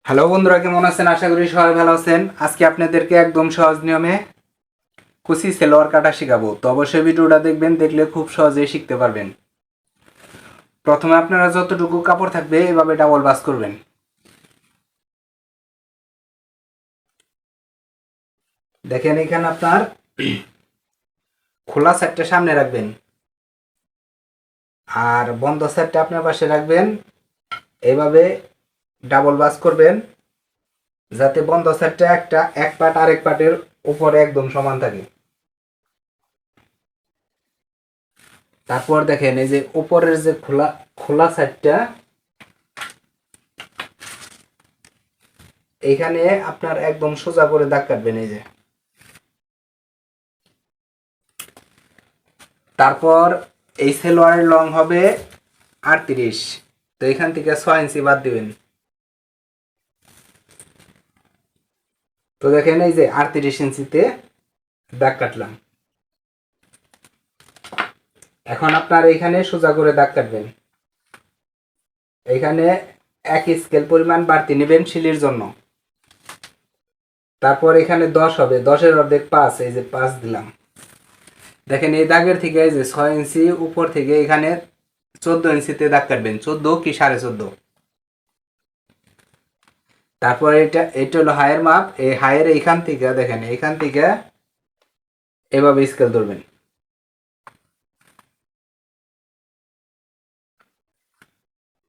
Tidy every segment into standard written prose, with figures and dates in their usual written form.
Hello বন্ধুরা, কেমন আছেন? আশা করি সবাই ভালো আছেন। আজকে আপনাদেরকে একদম সহজ নিয়মে কুচি সেলোয়ার কাটা শেখাবো। তো অবশ্যই ভিডিওটা দেখবেন, দেখলে খুব সহজেই শিখতে পারবেন। প্রথমে আপনারা যতটুকু কাপড় থাকবে এভাবে ডাবল ভাঁজ করবেন। দেখেন, এখানে আপনার খোলা সাইডটা সামনে রাখবেন আর বন্ধ সাইডটা আপনার পাশে রাখবেন। এইভাবে ডাবল ভাঁজ করবেন যাতে বন্ধ সাইডটা এক পার্ট আরেক পার্টের উপরে একদম সমান থাকে। তারপর দেখেন, এই যে উপরের যে খোলা খোলা সাইডটা, এইখানে আপনার একদম সোজা করে দাগ কাটবেন। এই যে, তারপর এই সেলোয়ারের লং হবে 38। তো এখান থেকে 6 ইঞ্চি বাদ দিবেন। তো দেখেন, এই যে 38 ইঞ্চিতে দাগ কাটলাম। এখন আপনার এইখানে সোজা করে দাগ কাটবেন। এইখানে 1 স্কেল পরিমাণ বাড়তি নেবেন সিলির জন্য। তারপর এখানে 10 হবে, 10-এর অর্ধেক 5, এই যে 5 দিলাম। দেখেন, এই দাগের থেকে এই যে 6 ইঞ্চি উপর থেকে এখানে 14 ইঞ্চিতে দাগ কাটবেন, 14 কি 14.5। তারপর এটা হলো হায়ের মাপ। এই হায়ের এইখান থেকে দেখেন, এইখান থেকে এভাবে স্কেল ধরবেন।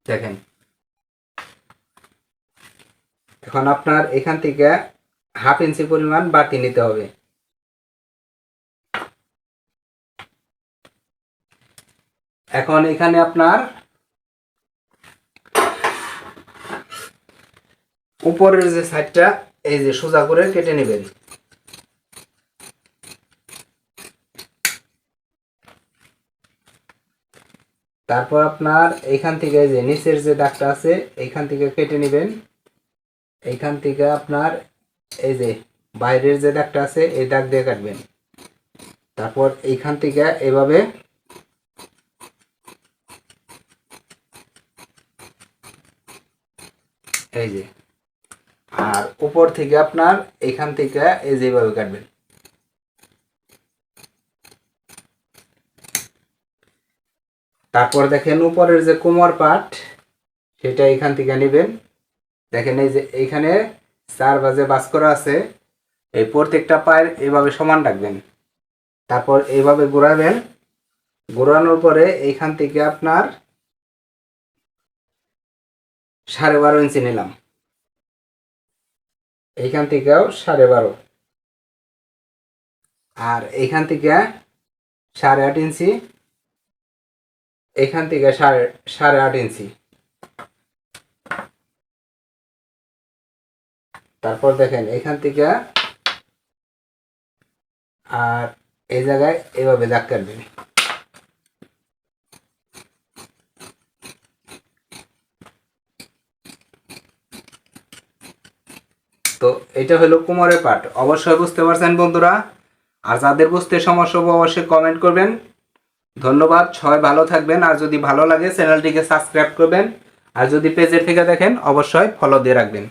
দেখেন, এখন আপনার এখান থেকে 1/2 ইঞ্চি পরিমাণ বাড়তি নিতে হবে। এখন এখানে আপনার উপরের যে সাইডটা এই যে সোজা করে কেটে নেবেন। তারপর আপনার এইখান থেকে যে নিচের যে দাগটা আছে এইখান থেকে কেটে নেবেন। এইখান থেকে আপনার এই যে বাইরের যে দাগটা আছে এই দাগ দিয়ে কাটবেন। তারপর এইখান থেকে এভাবে এই যে, আর উপর থেকে আপনার এইখান থেকে এই যে এইভাবে কাটবেন। তারপর দেখেন, উপরের যে কোমর পাট সেটা এইখান থেকে নেবেন। দেখেন, এই যে এইখানে 4 ভাঁজে ভাঁজ করা আছে, এই প্রত্যেকটা পায়ের এইভাবে সমান রাখবেন। তারপর এইভাবে ঘোরাবেন। ঘোরানোর পরে এইখান থেকে আপনার 12.5 ইঞ্চি নিলাম, এইখান থেকেও 12.5, আর এইখান থেকে 8.5 ইঞ্চি, এইখান থেকে 8.5 ইঞ্চি। তারপর দেখেন, এইখান থেকে আর এই জায়গায় এইভাবে দাগ কাটবেন। তো এটা হলো কোমরের পাট। অবশ্যই বুঝতে পারছেন বন্ধুরা। আর যাদের বুঝতে সমস্যা হবে অবশ্যই কমেন্ট করবেন। ধন্যবাদ, সবাই ভালো থাকবেন। আর যদি ভালো লাগে চ্যানেলটিকে সাবস্ক্রাইব করবেন, আর যদি পেজের থেকে দেখেন অবশ্যই ফলো দিয়ে রাখবেন।